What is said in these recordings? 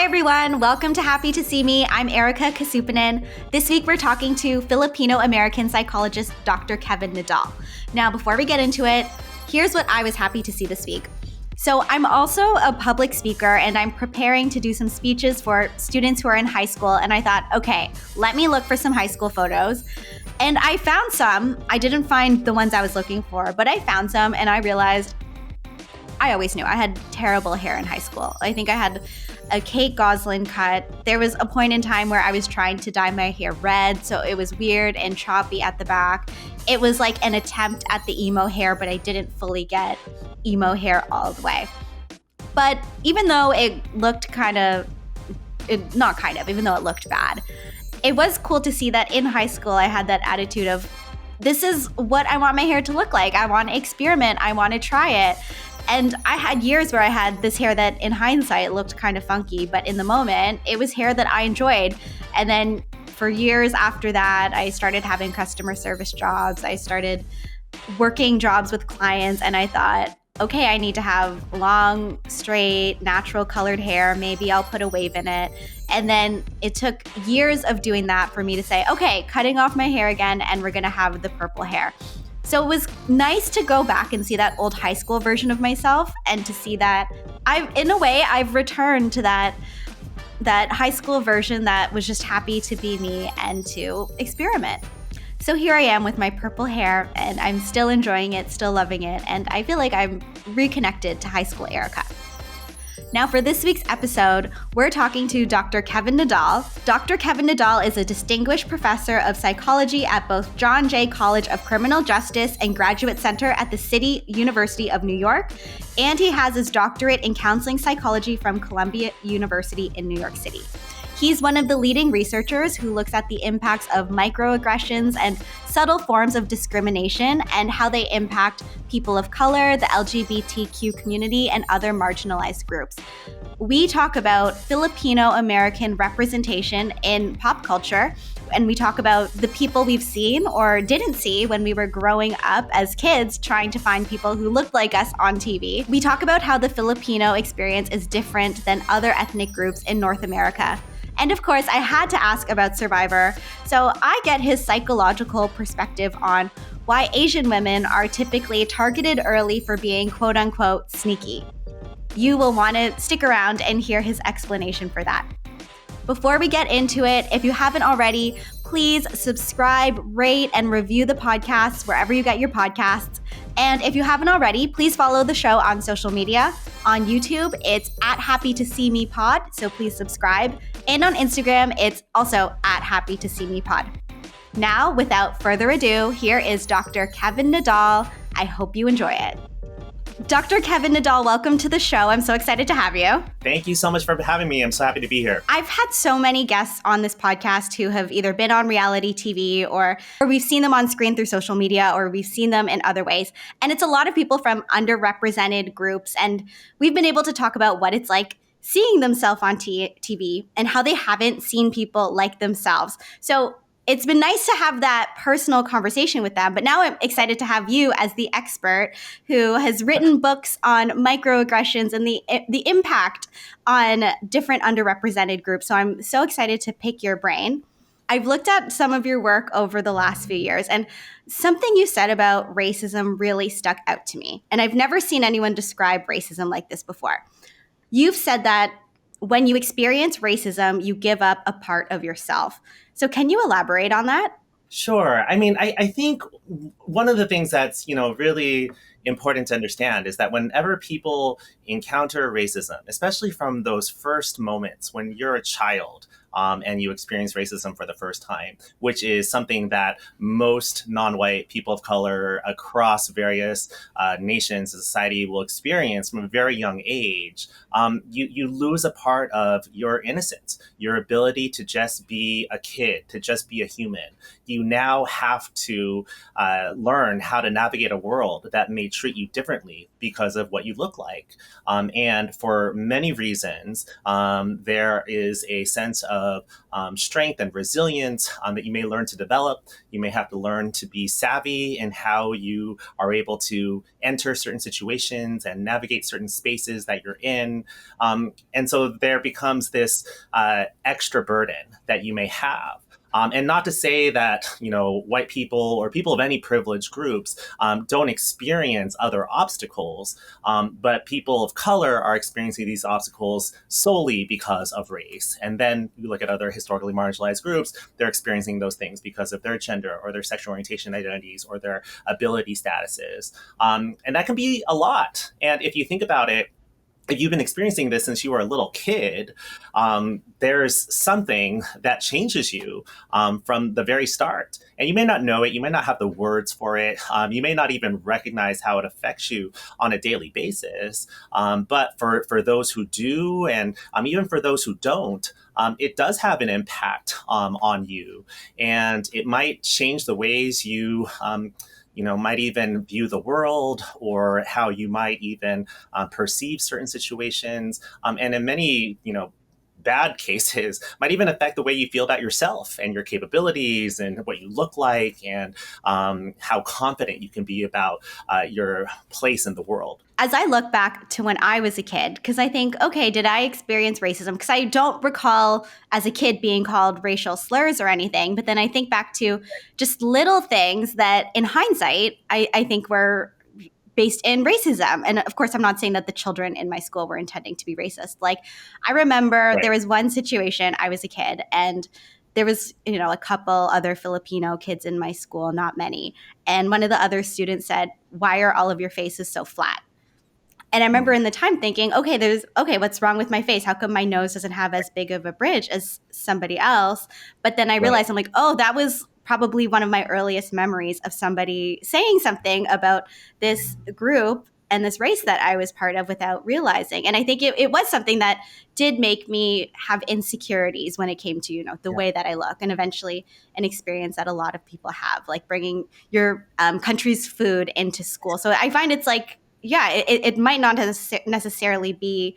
everyone. Welcome to Happy to See Me. I'm Erika Casupanan. This week we're talking to Filipino-American psychologist Dr. Kevin Nadal. Now, before we get into it, here's what I was happy to see this week. So I'm also a public speaker and I'm preparing to do some speeches for students who are in high school. And I thought, okay, let me look for some high school photos. And I found some. I didn't find the ones I was looking for, but I found some and I realized I always knew I had terrible hair in high school. I think I had a Kate Gosselin cut. There was a point in time where I was trying to dye my hair red, so it was weird and choppy at the back. It was like an attempt at the emo hair, but I didn't fully get emo hair all the way. But even though it looked even though it looked bad, it was cool to see that in high school I had that attitude of, this is what I want my hair to look like. I want to experiment. I want to try it. And I had years where I had this hair that in hindsight looked kind of funky, but in the moment, it was hair that I enjoyed. And then for years after that, I started having customer service jobs. I started working jobs with clients, and I thought, okay, I need to have long, straight, natural colored hair. Maybe I'll put a wave in it. And then it took years of doing that for me to say, okay, cutting off my hair again, and we're gonna have the purple hair. So it was nice to go back and see that old high school version of myself and to see that I've returned to that high school version that was just happy to be me and to experiment. So here I am with my purple hair and I'm still enjoying it, still loving it, and I feel like I'm reconnected to high school Erika. Now for this week's episode, we're talking to Dr. Kevin Nadal. Dr. Kevin Nadal is a distinguished professor of psychology at both John Jay College of Criminal Justice and Graduate Center at the City University of New York, and he has his doctorate in counseling psychology from Columbia University in New York City. He's one of the leading researchers who looks at the impacts of microaggressions and subtle forms of discrimination and how they impact people of color, the LGBTQ community, and other marginalized groups. We talk about Filipino-American representation in pop culture, and we talk about the people we've seen or didn't see when we were growing up as kids trying to find people who looked like us on TV. We talk about how the Filipino experience is different than other ethnic groups in North America. And of course, I had to ask about Survivor, so I get his psychological perspective on why Asian women are typically targeted early for being quote-unquote sneaky. You will want to stick around and hear his explanation for that. Before we get into it, if you haven't already, please subscribe, rate, and review the podcast wherever you get your podcasts. And if you haven't already, please follow the show on social media. On YouTube, it's at Happy to See Me Pod, so please subscribe. And on Instagram, it's also at Happy to See Me Pod. Now, without further ado, here is Dr. Kevin Nadal. I hope you enjoy it. Dr. Kevin Nadal, welcome to the show. I'm so excited to have you. Thank you so much for having me. I'm so happy to be here. I've had so many guests on this podcast who have either been on reality TV or we've seen them on screen through social media or we've seen them in other ways. And it's a lot of people from underrepresented groups. And we've been able to talk about what it's like seeing themselves on TV and how they haven't seen people like themselves. So it's been nice to have that personal conversation with them, but now I'm excited to have you as the expert who has written books on microaggressions and the impact on different underrepresented groups. So I'm so excited to pick your brain. I've looked at some of your work over the last few years, and something you said about racism really stuck out to me. And I've never seen anyone describe racism like this before. You've said that when you experience racism, you give up a part of yourself. So can you elaborate on that? Sure. I mean, I think one of the things that's, really important to understand is that whenever people encounter racism, especially from those first moments when you're a child, and you experience racism for the first time, which is something that most non-white people of color across various nations and society will experience from a very young age, you lose a part of your innocence, your ability to just be a kid, to just be a human. You now have to learn how to navigate a world that may treat you differently because of what you look like. And for many reasons, there is a sense of strength and resilience that you may learn to develop. You may have to learn to be savvy in how you are able to enter certain situations and navigate certain spaces that you're in. And so there becomes this extra burden that you may have. And not to say that, white people or people of any privileged groups don't experience other obstacles, but people of color are experiencing these obstacles solely because of race. And then you look at other historically marginalized groups, they're experiencing those things because of their gender or their sexual orientation identities or their ability statuses. And that can be a lot. And if you think about it, if you've been experiencing this since you were a little kid, there's something that changes you from the very start. And you may not know it. You may not have the words for it. You may not even recognize how it affects you on a daily basis. But for those who do, and even for those who don't, it does have an impact on you. And it might change the ways you might even view the world or how you might even perceive certain situations. And in many, bad cases, might even affect the way you feel about yourself and your capabilities and what you look like and how confident you can be about your place in the world. As I look back to when I was a kid, because I think, okay, did I experience racism? Because I don't recall as a kid being called racial slurs or anything. But then I think back to just little things that in hindsight, I think were based in racism. And of course, I'm not saying that the children in my school were intending to be racist. Like, I remember there was one situation, I was a kid, and there was, a couple other Filipino kids in my school, not many. And one of the other students said, "Why are all of your faces so flat?" And I remember in the time thinking, okay, what's wrong with my face? How come my nose doesn't have as big of a bridge as somebody else? But then I realized, I'm like, oh, that was probably one of my earliest memories of somebody saying something about this group and this race that I was part of without realizing. And I think it was something that did make me have insecurities when it came to, the way that I look, and eventually an experience that a lot of people have, like bringing your country's food into school. So I find it's like, it might not necessarily be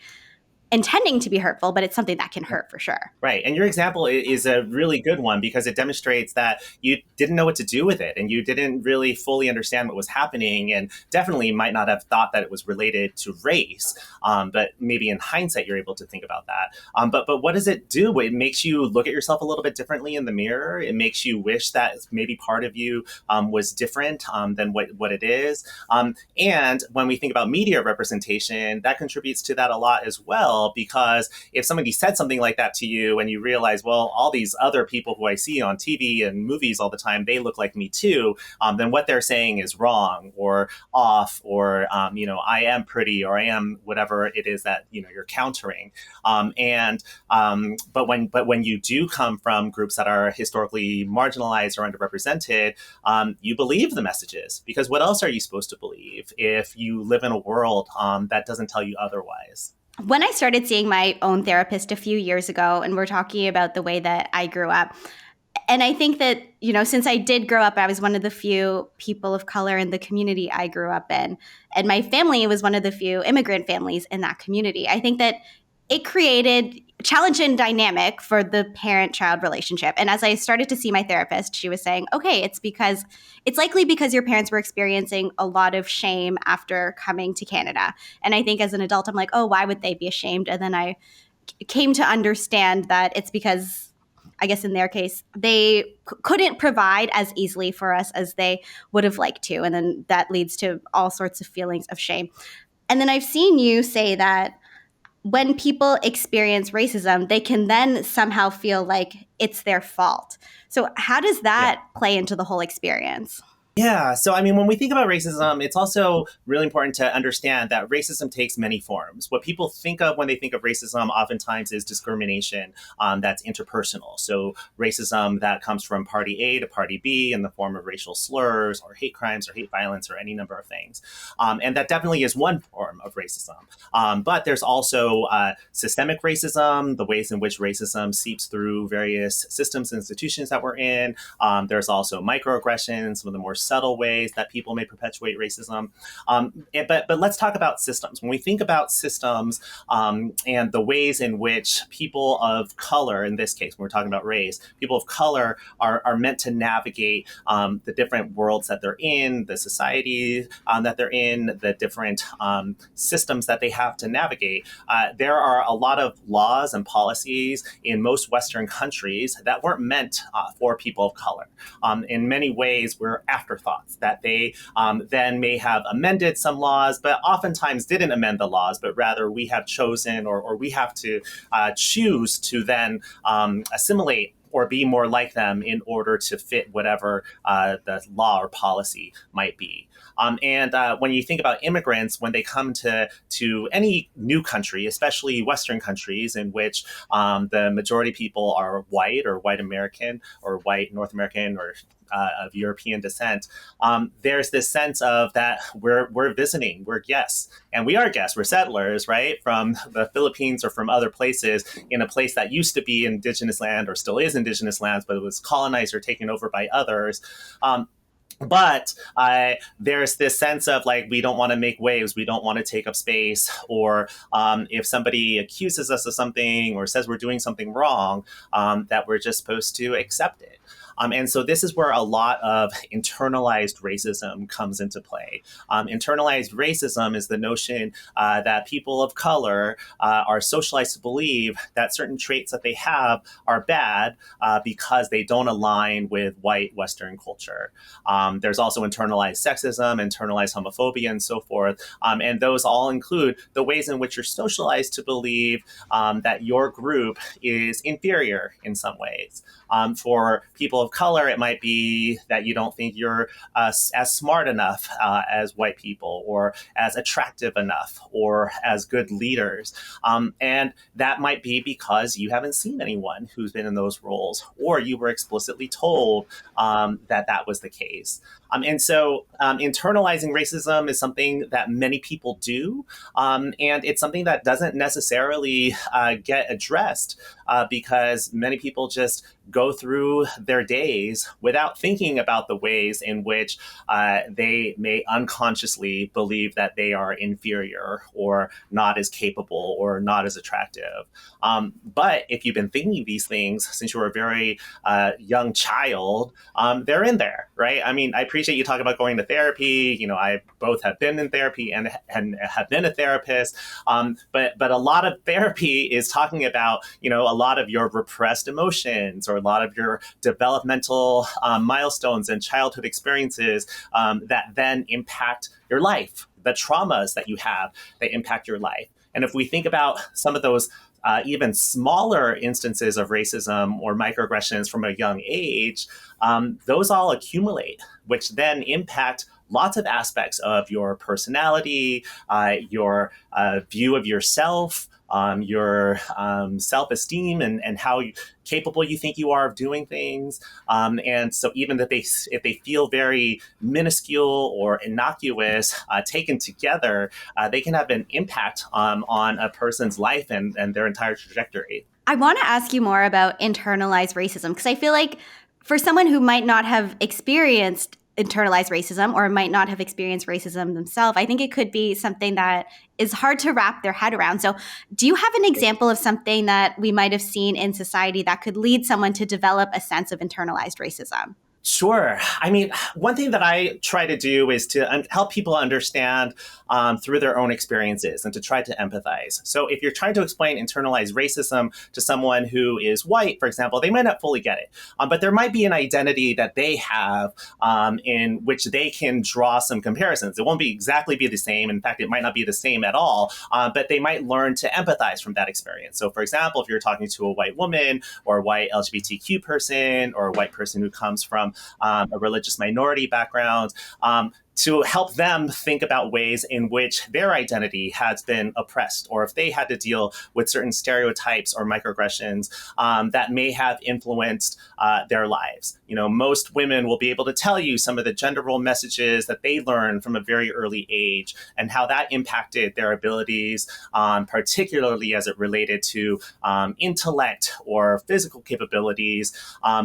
intending to be hurtful, but it's something that can hurt for sure. Right. And your example is a really good one because it demonstrates that you didn't know what to do with it and you didn't really fully understand what was happening and definitely might not have thought that it was related to race. But maybe in hindsight, you're able to think about that. But what does it do? It makes you look at yourself a little bit differently in the mirror. It makes you wish that maybe part of you was different than what it is. And when we think about media representation, that contributes to that a lot as well. Because if somebody said something like that to you and you realize, well, all these other people who I see on TV and movies all the time, they look like me too, then what they're saying is wrong or off or, I am pretty or I am whatever it is that, you're countering. But when you do come from groups that are historically marginalized or underrepresented, you believe the messages because what else are you supposed to believe if you live in a world that doesn't tell you otherwise? When I started seeing my own therapist a few years ago, and we're talking about the way that I grew up, and I think that, since I did grow up, I was one of the few people of color in the community I grew up in. And my family was one of the few immigrant families in that community. I think that it created challenge and dynamic for the parent-child relationship. And as I started to see my therapist, she was saying, okay, it's likely because your parents were experiencing a lot of shame after coming to Canada. And I think as an adult, I'm like, oh, why would they be ashamed? And then I came to understand that it's because, I guess in their case, they couldn't provide as easily for us as they would have liked to. And then that leads to all sorts of feelings of shame. And then I've seen you say that when people experience racism, they can then somehow feel like it's their fault. So how does that play into the whole experience? Yeah. So, when we think about racism, it's also really important to understand that racism takes many forms. What people think of when they think of racism oftentimes is discrimination that's interpersonal. So racism that comes from party A to party B in the form of racial slurs or hate crimes or hate violence or any number of things. And that definitely is one form of racism. But there's also systemic racism, the ways in which racism seeps through various systems and institutions that we're in. There's also microaggressions, some of the more subtle ways that people may perpetuate racism. But let's talk about systems. When we think about systems and the ways in which people of color, in this case, when we're talking about race, people of color are meant to navigate the different worlds that they're in, the society that they're in, the different systems that they have to navigate. There are a lot of laws and policies in most Western countries that weren't meant for people of color. In many ways, we're afterthoughts that they then may have amended some laws, but oftentimes didn't amend the laws, but rather we have chosen or we have to choose to then assimilate or be more like them in order to fit whatever the law or policy might be. And when you think about immigrants, when they come to any new country, especially Western countries in which the majority of people are white or white American or white North American or of European descent, there's this sense of that we're visiting, we're guests, and we are guests, we're settlers, right, from the Philippines or from other places in a place that used to be indigenous land or still is indigenous lands, but it was colonized or taken over by others. But there's this sense of like, we don't want to make waves, we don't want to take up space, or if somebody accuses us of something or says we're doing something wrong, that we're just supposed to accept it. And so this is where a lot of internalized racism comes into play. Internalized racism is the notion that people of color are socialized to believe that certain traits that they have are bad because they don't align with white Western culture. There's also internalized sexism, internalized homophobia, and so forth. And those all include the ways in which you're socialized to believe that your group is inferior in some ways. For people of color, it might be that you don't think you're as smart enough as white people, or as attractive enough, or as good leaders. And that might be because you haven't seen anyone who's been in those roles, or you were explicitly told that was the case. And so internalizing racism is something that many people do, and it's something that doesn't necessarily get addressed because many people just go through their days without thinking about the ways in which they may unconsciously believe that they are inferior or not as capable or not as attractive. But if you've been thinking these things since you were a very young child, they're in there, right? I mean, I appreciate you talking about going to therapy. You know, I both have been in therapy and have been a therapist. But a lot of therapy is talking about, you know, a lot of your repressed emotions or a lot of your developmental milestones and childhood experiences that then impact your life, the traumas that you have that impact your life. And if we think about some of those even smaller instances of racism or microaggressions from a young age, those all accumulate, which then impact lots of aspects of your personality, your view of yourself, your self-esteem, and how capable you think you are of doing things. And so even if they feel very minuscule or innocuous, taken together, they can have an impact on a person's life and their entire trajectory. I want to ask you more about internalized racism, because I feel like for someone who might not have experienced internalized racism or might not have experienced racism themselves, I think it could be something that is hard to wrap their head around. So do you have an example of something that we might have seen in society that could lead someone to develop a sense of internalized racism? Sure. I mean, one thing that I try to do is to help people understand through their own experiences and to try to empathize. So if you're trying to explain internalized racism to someone who is white, for example, they might not fully get it. But there might be an identity that they have in which they can draw some comparisons. It won't exactly be the same. In fact, it might not be the same at all, but they might learn to empathize from that experience. So for example, if you're talking to a white woman or a white LGBTQ person or a white person who comes from a religious minority background, to help them think about ways in which their identity has been oppressed, or if they had to deal with certain stereotypes or microaggressions that may have influenced their lives. Most women will be able to tell you some of the gender role messages that they learned from a very early age and how that impacted their abilities, particularly as it related to intellect or physical capabilities.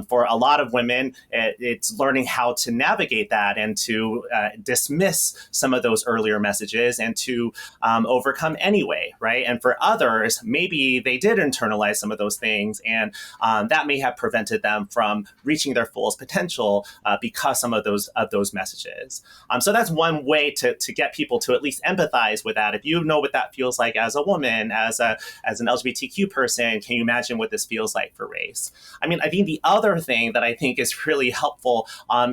For a lot of women, it's learning how to navigate that and to dismiss some of those earlier messages and to overcome anyway, right? And for others, maybe they did internalize some of those things, and that may have prevented them from reaching their fullest potential because some of those messages. So that's one way to get people to at least empathize with that. If you know what that feels like as a woman, as an LGBTQ person, can you imagine what this feels like for race? I mean, I think the other thing that I think is really helpful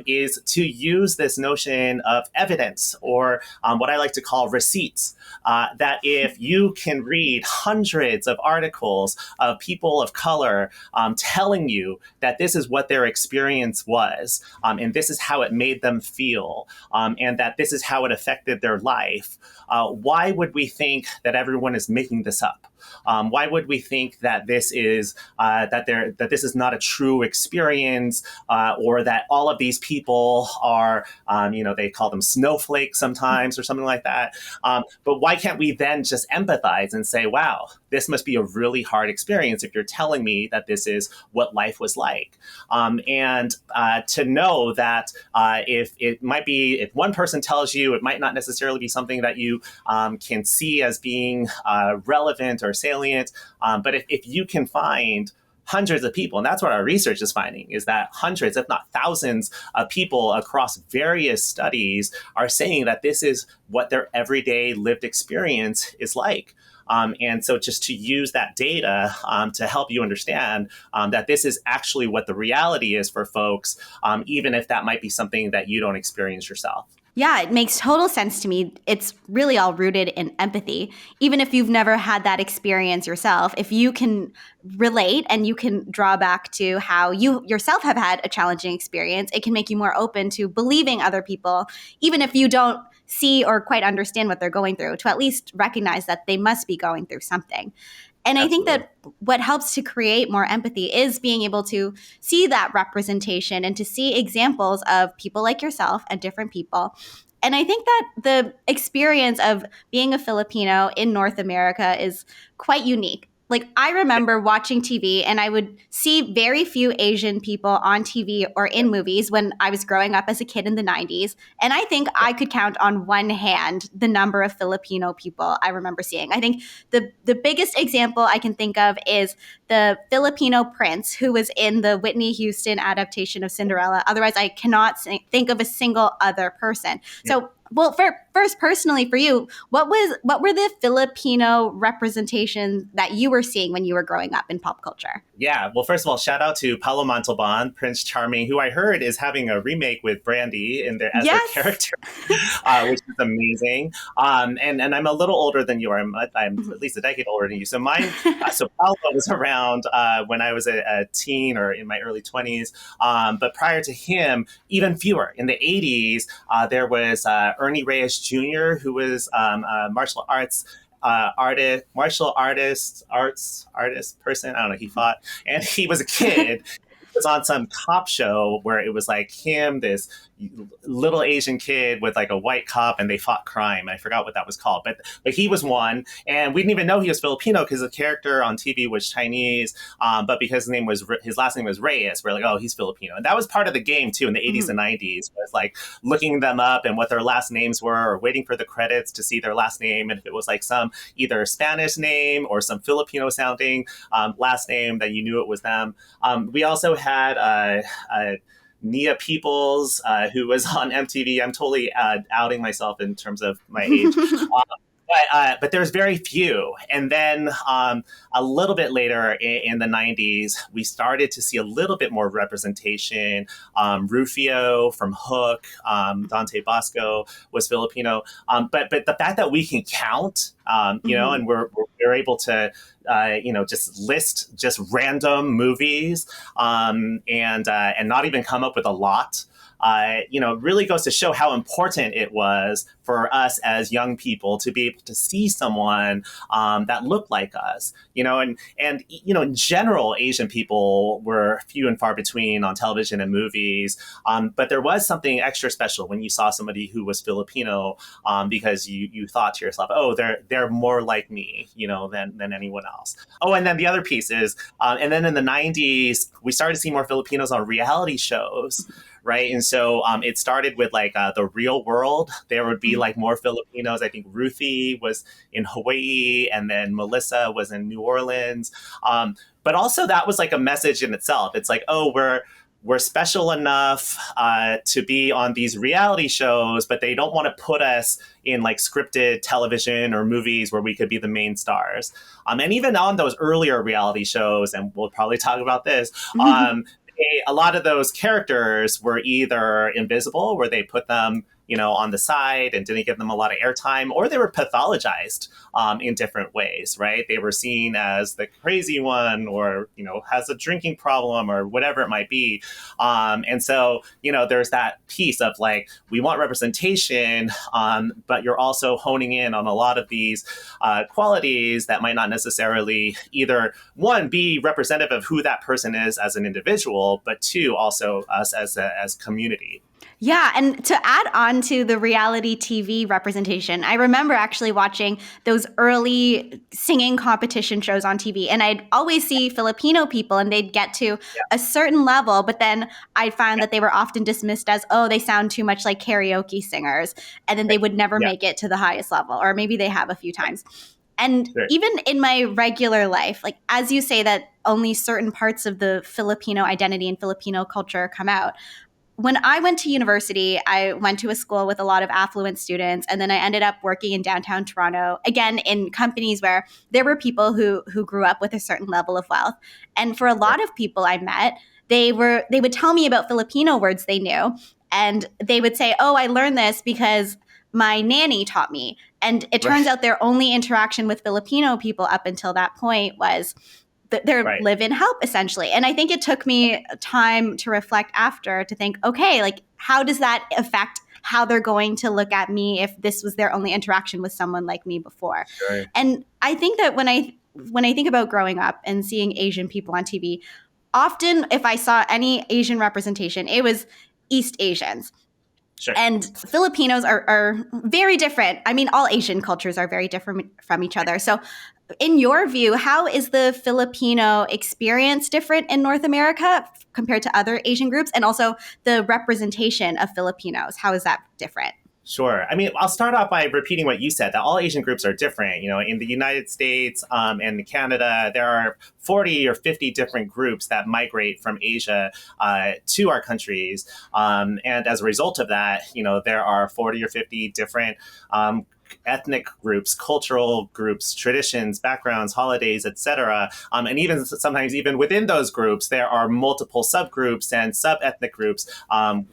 is to use this notion of evidence, or what I like to call receipts. That if you can read hundreds of articles of people of color telling you that this is what their experience was, and this is how it made them feel, and that this is how it affected their life, why would we think that everyone is making this up? Why would we think that this is that this is not a true experience, or that all of these people are, they call them snowflakes sometimes or something like that. But why can't we then just empathize and say, wow, this must be a really hard experience if you're telling me that this is what life was like. And to know that if one person tells you, it might not necessarily be something that you can see as being relevant or salient. But if you can find hundreds of people, and that's what our research is finding, is that hundreds, if not thousands of people across various studies are saying that this is what their everyday lived experience is like. And so just to use that data to help you understand that this is actually what the reality is for folks, even if that might be something that you don't experience yourself. Yeah, it makes total sense to me. It's really all rooted in empathy. Even if you've never had that experience yourself, if you can relate and you can draw back to how you yourself have had a challenging experience, it can make you more open to believing other people, even if you don't see or quite understand what they're going through, to at least recognize that they must be going through something. And I think that what helps to create more empathy is being able to see that representation and to see examples of people like yourself and different people. And I think that the experience of being a Filipino in North America is quite unique. Like, I remember watching TV and I would see very few Asian people on TV or in movies when I was growing up as a kid in the 90s. And I think I could count on one hand the number of Filipino people I remember seeing. I think the biggest example I can think of is the Filipino prince who was in the Whitney Houston adaptation of Cinderella. Otherwise, I cannot think of a single other person. Yeah. So, well, first, personally for you, what were the Filipino representations that you were seeing when you were growing up in pop culture? Yeah, well, first of all, shout out to Paolo Montalban, Prince Charming, who I heard is having a remake with Brandy as their character, which is amazing. And I'm a little older than you are. I'm at least a decade older than you. So so Paolo was around when I was a teen or in my early 20s. But prior to him, even fewer. In the 80s, there was Ernie Reyes Jr., who was a martial arts person. I don't know. He fought, and he was a kid. He was on some cop show where it was like him, this little Asian kid with like a white cop, and they fought crime. I forgot what that was called, but he was one, and we didn't even know he was Filipino because the character on TV was Chinese, but because his last name was Reyes, we're like, oh, he's Filipino, and that was part of the game too in the 80s and 90s, was like looking them up and what their last names were, or waiting for the credits to see their last name, and if it was like some either Spanish name or some Filipino sounding last name, that you knew it was them. We also had Nia Peoples, who was on MTV. I'm totally outing myself in terms of my age. But there's very few. And then a little bit later in the 90s, we started to see a little bit more representation. Rufio from Hook, Dante Bosco was Filipino. But the fact that we can count, and we're able to, just list just random movies and not even come up with a lot. really goes to show how important it was for us as young people to be able to see someone that looked like us, and in general, Asian people were few and far between on television and movies. But there was something extra special when you saw somebody who was Filipino, because you thought to yourself, oh, they're more like me, than anyone else. Oh, and then the other piece is, and then in the 90s, we started to see more Filipinos on reality shows. Right. And so it started with like The Real World. There would be like more Filipinos. I think Ruthie was in Hawaii, and then Melissa was in New Orleans. But also that was like a message in itself. It's like, oh, we're special enough to be on these reality shows, but they don't want to put us in like scripted television or movies where we could be the main stars. And even on those earlier reality shows, and we'll probably talk about this, a lot of those characters were either invisible, where they put them, on the side and didn't give them a lot of airtime, or they were pathologized in different ways, right? They were seen as the crazy one, or, has a drinking problem, or whatever it might be. And so, there's that piece of like, we want representation, but you're also honing in on a lot of these qualities that might not necessarily either, one, be representative of who that person is as an individual, but two, also us as community. Yeah, and to add on to the reality TV representation, I remember actually watching those early singing competition shows on TV, and I'd always see Filipino people, and they'd get to a certain level, but then I'd find that they were often dismissed as, oh, they sound too much like karaoke singers, and then they would never make it to the highest level, or maybe they have a few times. And even in my regular life, like as you say that only certain parts of the Filipino identity and Filipino culture come out, when I went to university, I went to a school with a lot of affluent students, and then I ended up working in downtown Toronto, again, in companies where there were people who grew up with a certain level of wealth. And for a lot of people I met, they would tell me about Filipino words they knew, and they would say, oh, I learned this because my nanny taught me. And it turns out their only interaction with Filipino people up until that point was their live-in help, essentially. And I think it took me time to reflect after to think, okay, like how does that affect how they're going to look at me if this was their only interaction with someone like me before? Sure. And I think that when I think about growing up and seeing Asian people on TV, often if I saw any Asian representation, it was East Asians. Sure. And Filipinos are very different. I mean, all Asian cultures are very different from each other. So in your view, how is the Filipino experience different in North America compared to other Asian groups? And also the representation of Filipinos, how is that different? Sure. I mean, I'll start off by repeating what you said, that all Asian groups are different. In the United States and Canada, there are 40 or 50 different groups that migrate from Asia to our countries. And as a result of that, there are 40 or 50 different ethnic groups, cultural groups, traditions, backgrounds, holidays, etc. And even sometimes even within those groups, there are multiple subgroups and sub-ethnic groups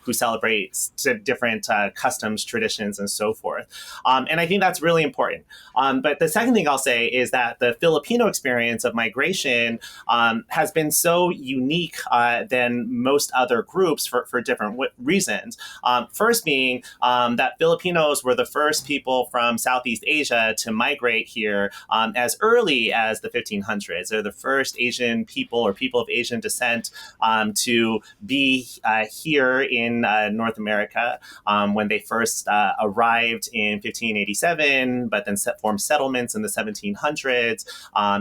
who celebrate different customs, traditions, and so forth. And I think that's really important. But the second thing I'll say is that the Filipino experience of migration has been so unique than most other groups for different reasons. First being that Filipinos were the first people from Southeast Asia to migrate here as early as the 1500s. They're the first Asian people or people of Asian descent to be here in North America when they first arrived in 1587, but then formed settlements in the 1700s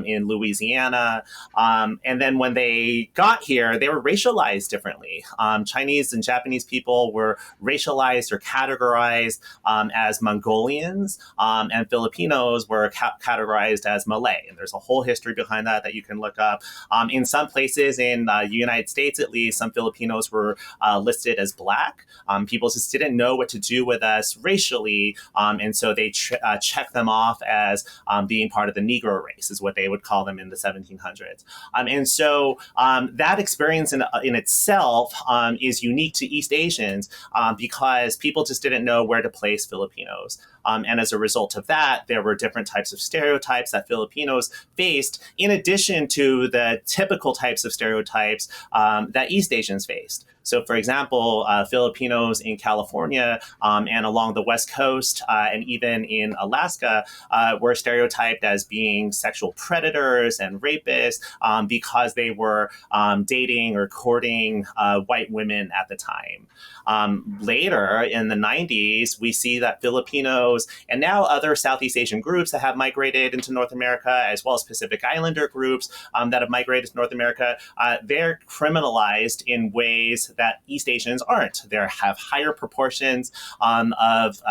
in Louisiana. And then when they got here, they were racialized differently. Chinese and Japanese people were racialized or categorized as Mongolians. And Filipinos were categorized as Malay. And there's a whole history behind that you can look up. In some places in the United States, at least, some Filipinos were listed as Black. People just didn't know what to do with us racially. And so they checked them off as being part of the Negro race, is what they would call them in the 1700s. And so that experience in itself is unique to East Asians because people just didn't know where to place Filipinos. And as a result of that, there were different types of stereotypes that Filipinos faced, in addition to the typical types of stereotypes that East Asians faced. So, for example, Filipinos in California and along the West Coast and even in Alaska were stereotyped as being sexual predators and rapists because they were dating or courting white women at the time. Later in the 90s, we see that Filipinos and now other Southeast Asian groups that have migrated into North America, as well as Pacific Islander groups that have migrated to North America, they're criminalized in ways that East Asians aren't. They have higher proportions of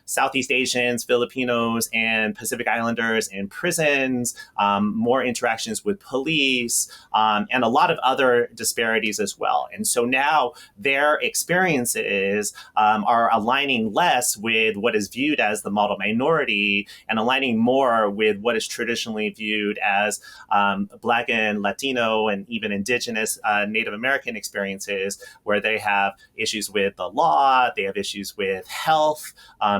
Southeast Asians, Filipinos, and Pacific Islanders in prisons, more interactions with police, and a lot of other disparities as well. And so now their experiences are aligning less with what is viewed as the model minority and aligning more with what is traditionally viewed as Black and Latino and even Indigenous Native American experiences, where they have issues with the law, they have issues with health,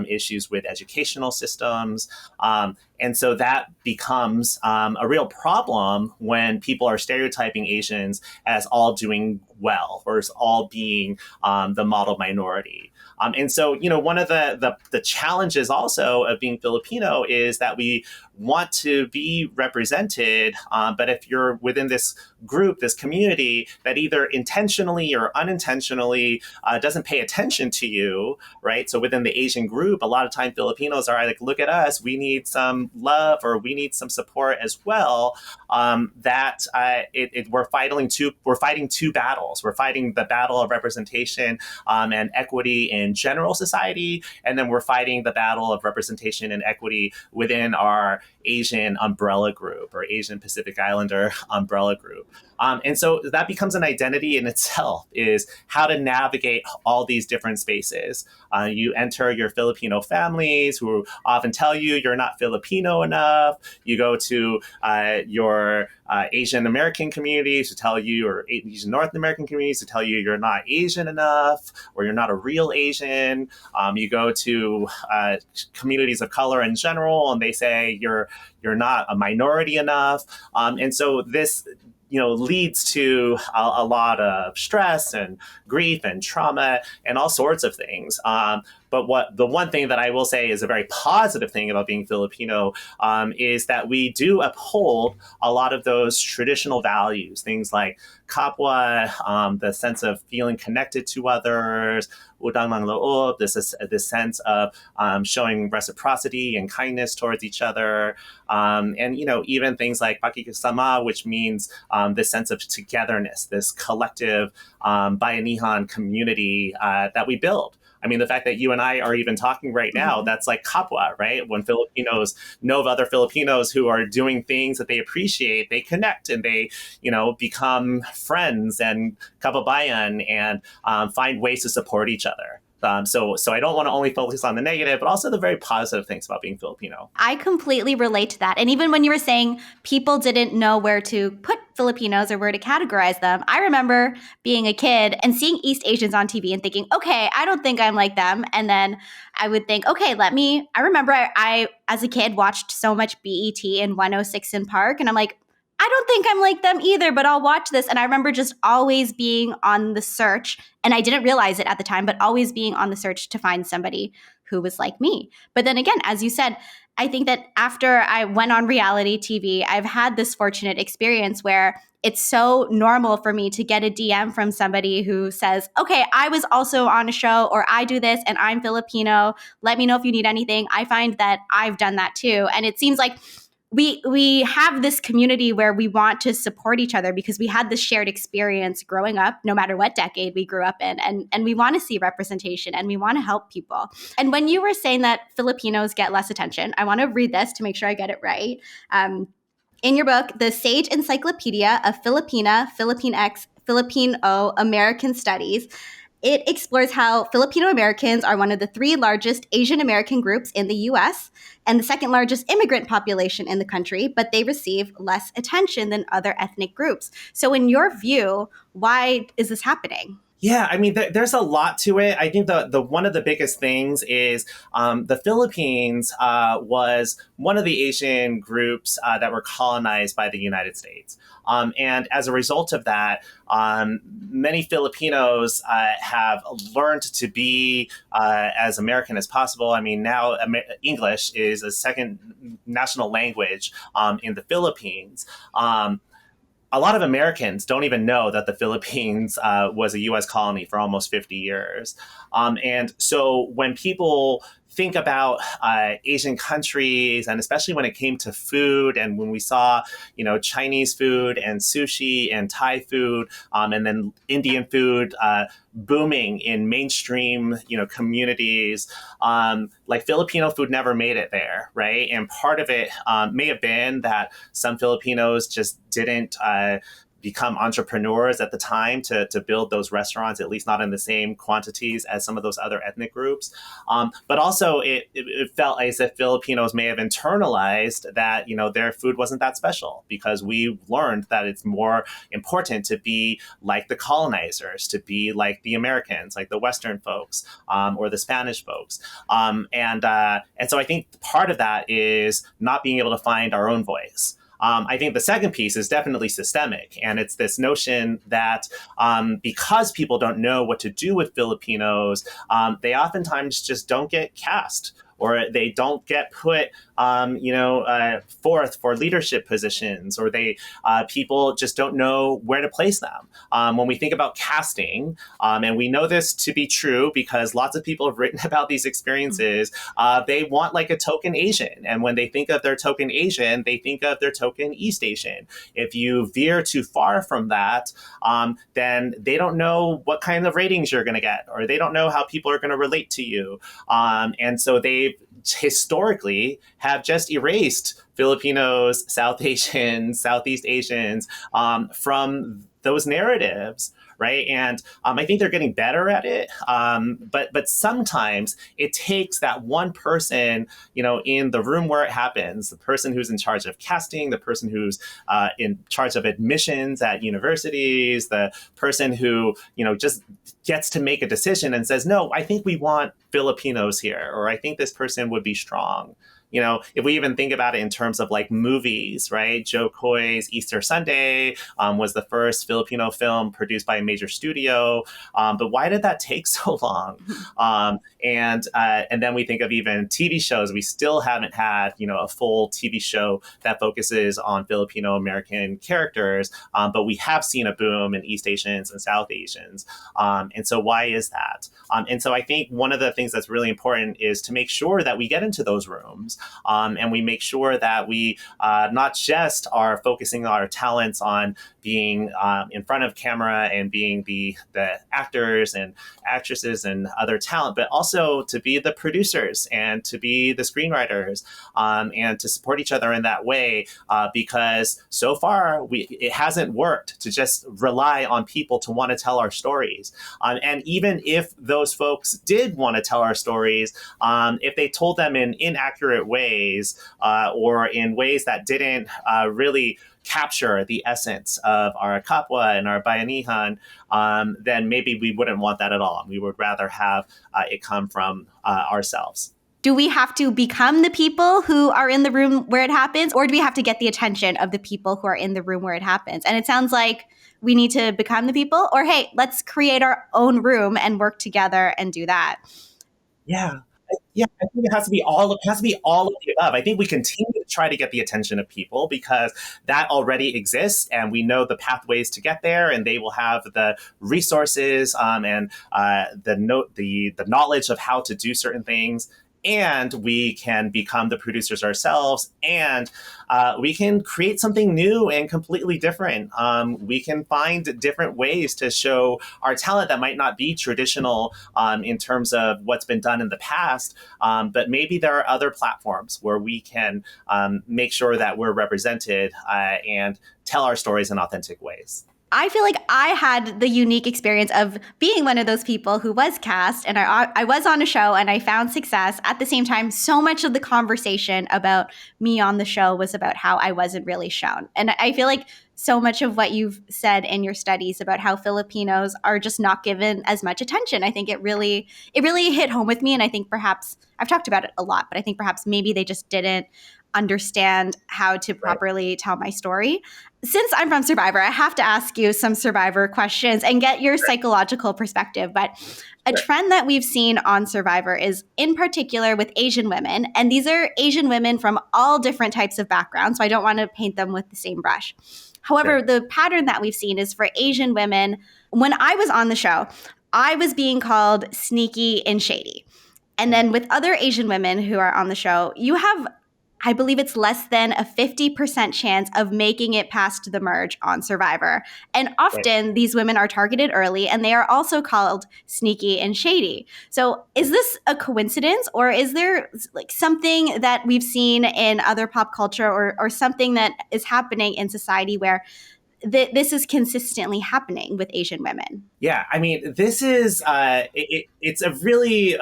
issues with educational systems. And so that becomes a real problem when people are stereotyping Asians as all doing well or as all being the model minority. And so, one of the challenges also of being Filipino is that we want to be represented, but if you're within this group, this community that either intentionally or unintentionally doesn't pay attention to you, right? So within the Asian group, a lot of time Filipinos are like, look at us, we need some love or we need some support as well. We're fighting two battles. We're fighting the battle of representation and equity in general society, and then we're fighting the battle of representation and equity within our Asian umbrella group or Asian Pacific Islander umbrella group. And so that becomes an identity in itself, is how to navigate all these different spaces. You enter your Filipino families who often tell you you're not Filipino enough. You go to your Asian American communities who tell you, or Asian North American communities who tell you you're not Asian enough or you're not a real Asian. You go to communities of color in general and they say you're not a minority enough. And so this leads to a lot of stress and grief and trauma and all sorts of things. But the one thing that I will say is a very positive thing about being Filipino is that we do uphold a lot of those traditional values, things like kapwa, the sense of feeling connected to others, utang ng loob, this sense of showing reciprocity and kindness towards each other, and even things like pakikisama, which means this sense of togetherness, this collective bayanihan community that we build. I mean, the fact that you and I are even talking right now, that's like kapwa, right? When Filipinos know of other Filipinos who are doing things that they appreciate, they connect and they, become friends and kababayan and find ways to support each other. So I don't want to only focus on the negative, but also the very positive things about being Filipino. I completely relate to that. And even when you were saying people didn't know where to put Filipinos or where to categorize them, I remember being a kid and seeing East Asians on TV and thinking, okay, I don't think I'm like them. And then I would think, okay, I remember I as a kid watched so much BET and 106 in Park. And I'm like, I don't think I'm like them either, but I'll watch this. And I remember just always being on the search, and I didn't realize it at the time, but always being on the search to find somebody who was like me. But then again, as you said, I think that after I went on reality TV, I've had this fortunate experience where it's so normal for me to get a DM from somebody who says, okay, I was also on a show, or I do this and I'm Filipino. Let me know if you need anything. I find that I've done that too. And it seems like we have this community where we want to support each other because we had this shared experience growing up, no matter what decade we grew up in. And we want to see representation and we want to help people. And when you were saying that Filipinos get less attention, I want to read this to make sure I get it right. In your book, The Sage Encyclopedia of Filipino-American Studies, it explores how Filipino-Americans are one of the 3 largest Asian American groups in the U.S. and the 2nd largest immigrant population in the country, but they receive less attention than other ethnic groups. So in your view, why is this happening? Yeah, I mean, there's a lot to it. I think the one of the biggest things is the Philippines was one of the Asian groups that were colonized by the United States, and as a result of that, many Filipinos have learned to be as American as possible. I mean, now English is a second national language in the Philippines. A lot of Americans don't even know that the Philippines was a U.S. colony for almost 50 years. And so when people think about Asian countries, and especially when it came to food, and when we saw, Chinese food and sushi and Thai food, and then Indian food booming in mainstream, communities, like Filipino food never made it there, right? And part of it may have been that some Filipinos just didn't become entrepreneurs at the time to build those restaurants, at least not in the same quantities as some of those other ethnic groups. But also it felt as if Filipinos may have internalized that, their food wasn't that special, because we learned that it's more important to be like the colonizers, to be like the Americans, like the Western folks, or the Spanish folks. And so I think part of that is not being able to find our own voice. I think the second piece is definitely systemic, and it's this notion that because people don't know what to do with Filipinos, they oftentimes just don't get cast, or they don't get put, forth for leadership positions, or people just don't know where to place them. When we think about casting, and we know this to be true because lots of people have written about these experiences, they want like a token Asian. And when they think of their token Asian, they think of their token East Asian. If you veer too far from that, then they don't know what kind of ratings you're going to get, or they don't know how people are going to relate to you. And so they historically have just erased Filipinos, South Asians, Southeast Asians from those narratives, right? And I think they're getting better at it. But sometimes it takes that one person, in the room where it happens, the person who's in charge of casting, the person who's in charge of admissions at universities, the person who, just gets to make a decision and says, no, I think we want Filipinos here, or I think this person would be strong. If we even think about it in terms of like movies, right? Joe Coy's Easter Sunday was the first Filipino film produced by a major studio. But why did that take so long? And then we think of even TV shows. We still haven't had, a full TV show that focuses on Filipino-American characters. But we have seen a boom in East Asians and South Asians. And so why is that? And so I think one of the things that's really important is to make sure that we get into those rooms. And we make sure that we not just are focusing our talents on being in front of camera and being the actors and actresses and other talent, but also to be the producers and to be the screenwriters, and to support each other in that way, because so far it hasn't worked to just rely on people to want to tell our stories. And even if those folks did want to tell our stories, if they told them in inaccurate ways, or in ways that didn't really capture the essence of our kapwa and our bayanihan, then maybe we wouldn't want that at all. We would rather have it come from ourselves. Do we have to become the people who are in the room where it happens, or do we have to get the attention of the people who are in the room where it happens? And it sounds like we need to become the people, or hey, let's create our own room and work together and do that. Yeah. Yeah, I think it has to be all of the above. I think we continue to try to get the attention of people because that already exists, and we know the pathways to get there, and they will have the resources, and the knowledge of how to do certain things. And we can become the producers ourselves, and we can create something new and completely different. We can find different ways to show our talent that might not be traditional in terms of what's been done in the past, but maybe there are other platforms where we can make sure that we're represented, and tell our stories in authentic ways. I feel like I had the unique experience of being one of those people who was cast, and I was on a show and I found success. At the same time, so much of the conversation about me on the show was about how I wasn't really shown. And I feel like so much of what you've said in your studies about how Filipinos are just not given as much attention, I think it really hit home with me. And I think perhaps I've talked about it a lot, but I think perhaps maybe they just didn't understand how to properly tell my story. Since I'm from Survivor, I have to ask you some Survivor questions and get your psychological perspective. But a trend that we've seen on Survivor is in particular with Asian women. And these are Asian women from all different types of backgrounds. So I don't want to paint them with the same brush. However, the pattern that we've seen is for Asian women, when I was on the show, I was being called sneaky and shady. And then with other Asian women who are on the show, you have, I believe it's less than a 50% chance of making it past the merge on Survivor. And often these women are targeted early and they are also called sneaky and shady. So is this a coincidence, or is there like something that we've seen in other pop culture or something that is happening in society where this is consistently happening with Asian women? Yeah, I mean, this is, it's a really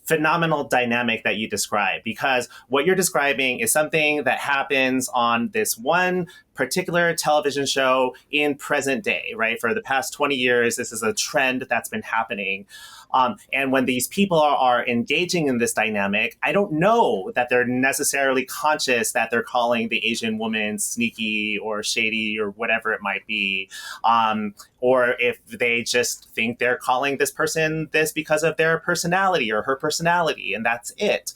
phenomenal dynamic that you describe, because what you're describing is something that happens on this one particular television show in present day, right? For the past 20 years, this is a trend that's been happening. And when these people are engaging in this dynamic, I don't know that they're necessarily conscious that they're calling the Asian woman sneaky or shady or whatever it might be. Or if they just think they're calling this person this because of their personality or her personality, and that's it.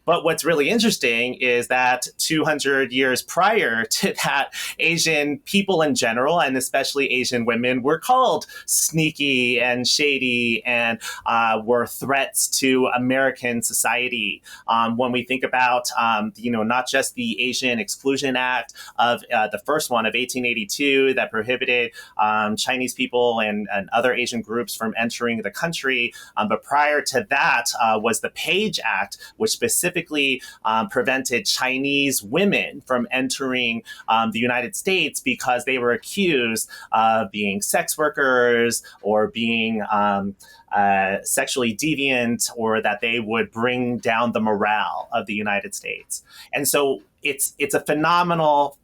But what's really interesting is that 200 years prior to that, Asian people in general, and especially Asian women, were called sneaky and shady and were threats to American society. When we think about, not just the Asian Exclusion Act of the first one of 1882 that prohibited Chinese people and other Asian groups from entering the country. But prior to that was the Page Act, which specifically prevented Chinese women from entering the United States because they were accused of being sex workers or being sexually deviant, or that they would bring down the morale of the United States. And so it's a phenomenal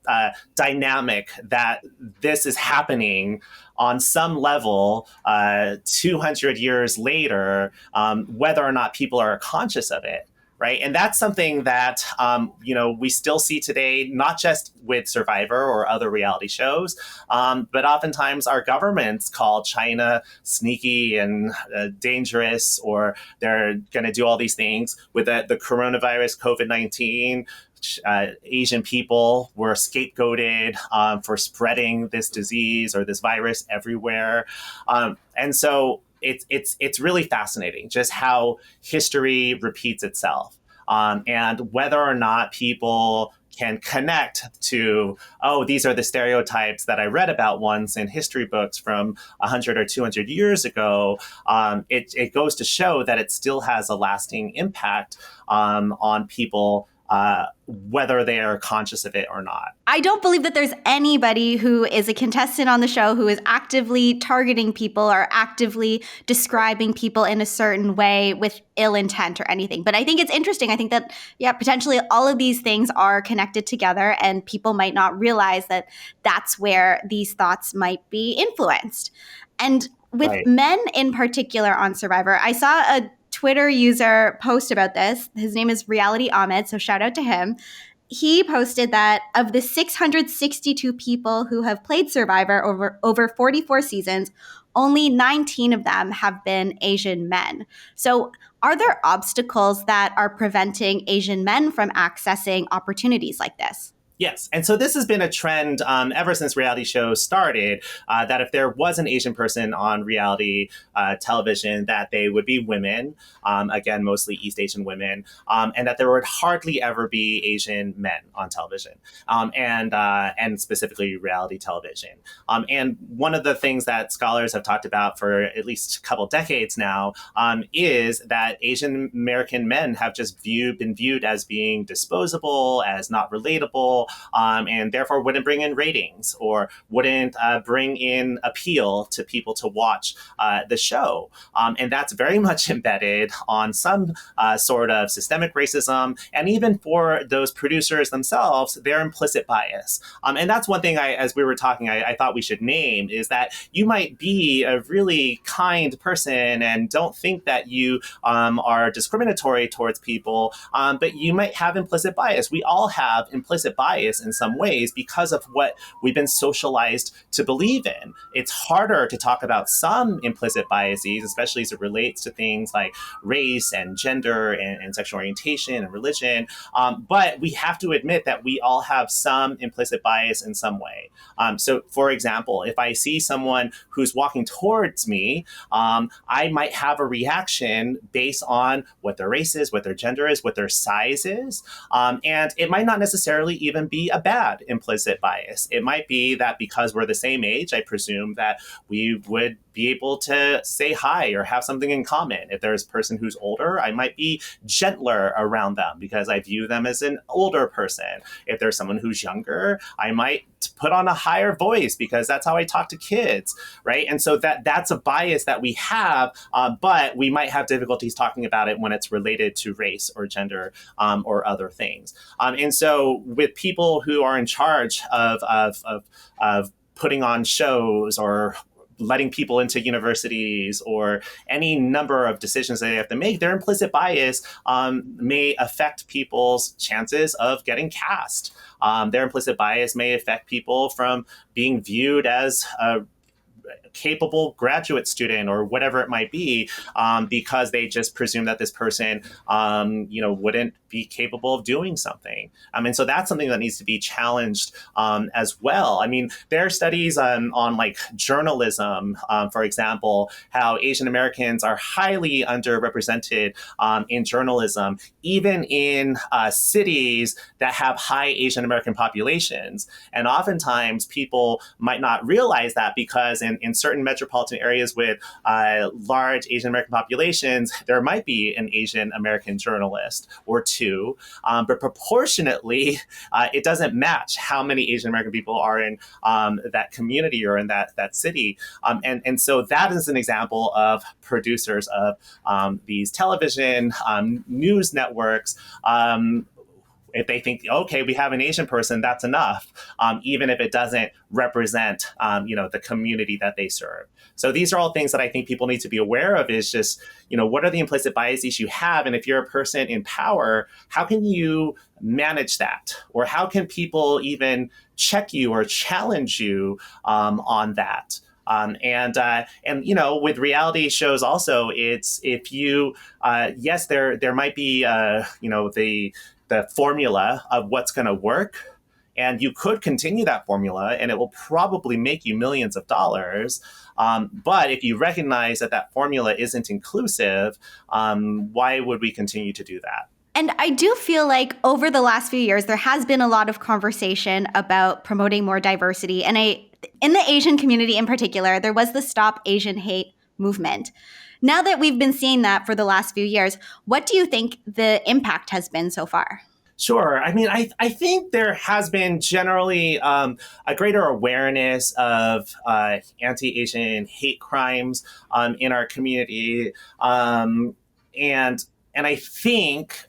dynamic that this is happening on some level 200 years later, whether or not people are conscious of it. Right. And that's something that, we still see today, not just with Survivor or other reality shows, but oftentimes our governments call China sneaky and dangerous, or they're going to do all these things with the coronavirus, COVID-19. Asian people were scapegoated for spreading this disease or this virus everywhere. And so it's really fascinating just how history repeats itself, and whether or not people can connect to, these are the stereotypes that I read about once in history books from 100 or 200 years ago. It goes to show that it still has a lasting impact on people, whether they are conscious of it or not. I don't believe that there's anybody who is a contestant on the show who is actively targeting people or actively describing people in a certain way with ill intent or anything. But I think it's interesting. I think that, potentially all of these things are connected together, and people might not realize that that's where these thoughts might be influenced. And with men in particular on Survivor, I saw a Twitter user post about this. His name is Reality Ahmed, so shout out to him. He posted that of the 662 people who have played Survivor over 44 seasons, only 19 of them have been Asian men. So are there obstacles that are preventing Asian men from accessing opportunities like this? Yes. And so this has been a trend ever since reality shows started, that if there was an Asian person on reality television, that they would be women, again, mostly East Asian women, and that there would hardly ever be Asian men on television, and specifically reality television. And one of the things that scholars have talked about for at least a couple decades now is that Asian American men have just been viewed as being disposable, as not relatable, people, and therefore wouldn't bring in ratings or wouldn't bring in appeal to people to watch the show. And that's very much embedded on some sort of systemic racism, and even for those producers themselves, their implicit bias. And that's one thing as we were talking, I thought we should name, is that you might be a really kind person and don't think that you are discriminatory towards people, but you might have implicit bias. We all have implicit bias in some ways because of what we've been socialized to believe in. It's harder to talk about some implicit biases, especially as it relates to things like race and gender and sexual orientation and religion. But we have to admit that we all have some implicit bias in some way. So, for example, if I see someone who's walking towards me, I might have a reaction based on what their race is, what their gender is, what their size is. And it might not necessarily even be a bad implicit bias. It might be that because we're the same age, I presume that we would be able to say hi or have something in common. If there's a person who's older, I might be gentler around them because I view them as an older person. If there's someone who's younger, I might put on a higher voice because that's how I talk to kids, right? And so that's a bias that we have, but we might have difficulties talking about it when it's related to race or gender or other things. And so with people who are in charge of putting on shows or letting people into universities or any number of decisions that they have to make, their implicit bias may affect people's chances of getting cast. Their implicit bias may affect people from being viewed as a capable graduate student or whatever it might be, because they just presume that this person, wouldn't be capable of doing something. And so that's something that needs to be challenged as well. I mean, there are studies on like journalism, for example, how Asian Americans are highly underrepresented in journalism, even in cities that have high Asian American populations. And oftentimes people might not realize that because in certain metropolitan areas with large Asian American populations, there might be an Asian American journalist or two, but proportionately, it doesn't match how many Asian American people are in that community or in that city. And so that is an example of producers of these television news networks. If they think, okay, we have an Asian person, that's enough, even if it doesn't represent, the community that they serve. So these are all things that I think people need to be aware of, is just, what are the implicit biases you have? And if you're a person in power, how can you manage that? Or how can people even check you or challenge you on that? And with reality shows also, it's if you, yes, there might be, the formula of what's going to work. And you could continue that formula and it will probably make you millions of dollars. But if you recognize that formula isn't inclusive, why would we continue to do that? And I do feel like over the last few years, there has been a lot of conversation about promoting more diversity. And in the Asian community in particular, there was the Stop Asian Hate movement. Now that we've been seeing that for the last few years, what do you think the impact has been so far? Sure. I mean, I think there has been generally a greater awareness of anti-Asian hate crimes in our community. And I think,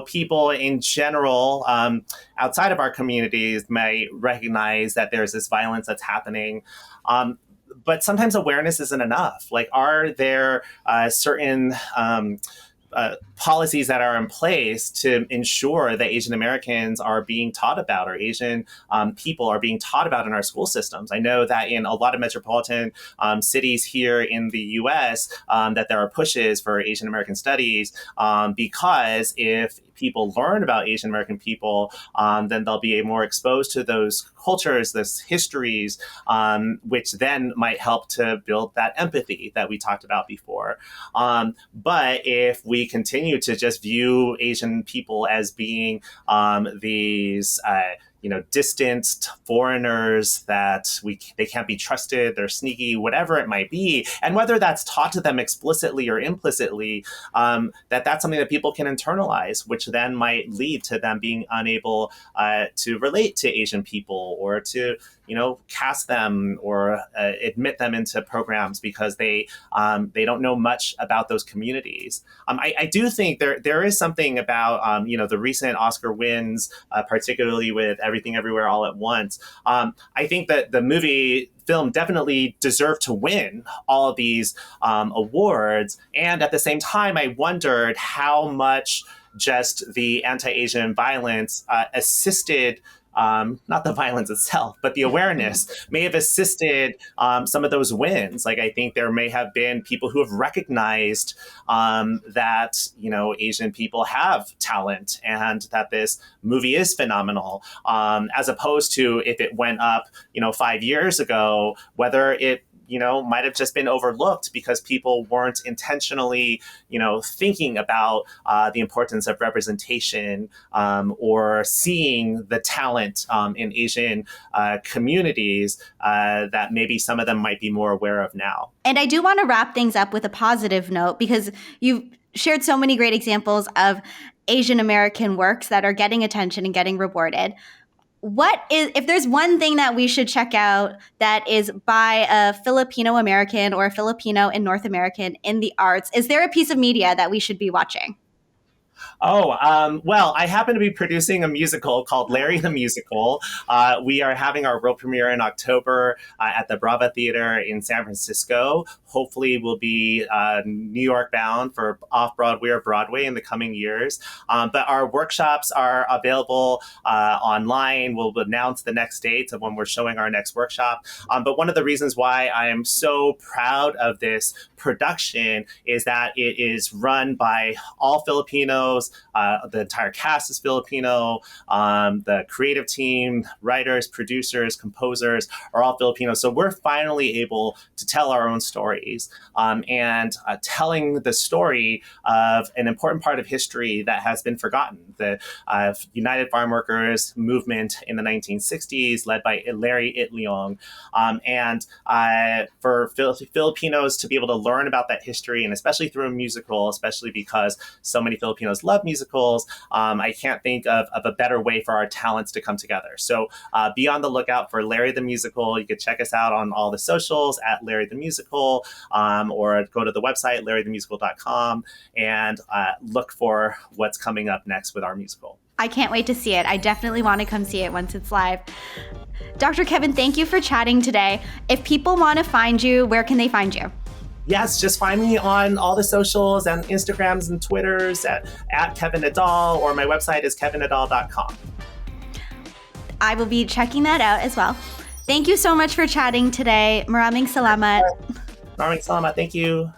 people in general outside of our communities might recognize that there's this violence that's happening. But sometimes awareness isn't enough. Like, are there certain policies that are in place to ensure that Asian Americans are being taught about, or Asian people are being taught about in our school systems? I know that in a lot of metropolitan cities here in the U.S., that there are pushes for Asian American studies, because if people learn about Asian American people, then they'll be more exposed to those cultures, those histories, which then might help to build that empathy that we talked about before. But if we continue to just view Asian people as being these distanced foreigners that they can't be trusted, they're sneaky, whatever it might be, and whether that's taught to them explicitly or implicitly, that's something that people can internalize, which then might lead to them being unable to relate to Asian people or to cast them or admit them into programs because they don't know much about those communities. I do think there is something about the recent Oscar wins, particularly with Everything Everywhere All at Once. I think that the film definitely deserved to win all of these awards, and at the same time, I wondered how much just the anti-Asian violence assisted. Not the violence itself, but the awareness may have assisted some of those wins. Like, I think there may have been people who have recognized that, Asian people have talent and that this movie is phenomenal, as opposed to if it went up, 5 years ago, whether it might have just been overlooked because people weren't intentionally, thinking about the importance of representation or seeing the talent in Asian communities that maybe some of them might be more aware of now. And I do want to wrap things up with a positive note, because you've shared so many great examples of Asian American works that are getting attention and getting rewarded. If there's one thing that we should check out that is by a Filipino-American or a Filipino and North American in the arts, is there a piece of media that we should be watching? Well, I happen to be producing a musical called Larry the Musical. We are having our world premiere in October at the Brava Theater in San Francisco. Hopefully we'll be New York bound for off-Broadway or Broadway in the coming years. But our workshops are available online. We'll announce the next dates of when we're showing our next workshop. But one of the reasons why I am so proud of this production is that it is run by all Filipinos. The entire cast is Filipino. The creative team, writers, producers, composers are all Filipino. So we're finally able to tell our own stories and telling the story of an important part of history that has been forgotten. The United Farm Workers movement in the 1960s, led by Larry Itliong. And for Filipinos to be able to learn about that history, and especially through a musical, especially because so many Filipinos love musicals, I can't think of a better way for our talents to come together. So be on the lookout for Larry the Musical. You can check us out on all the socials at Larry the Musical, or go to the website, larrythemusical.com, and look for what's coming up next with our musical. I can't wait to see it. I definitely want to come see it once it's live. Dr. Kevin, thank you for chatting today. If people want to find you, where can they find you? Yes, just find me on all the socials and Instagrams and Twitters at Kevin Nadal, or my website is kevinnadal.com. I will be checking that out as well. Thank you so much for chatting today. Maraming salamat. Maraming salamat. Thank you.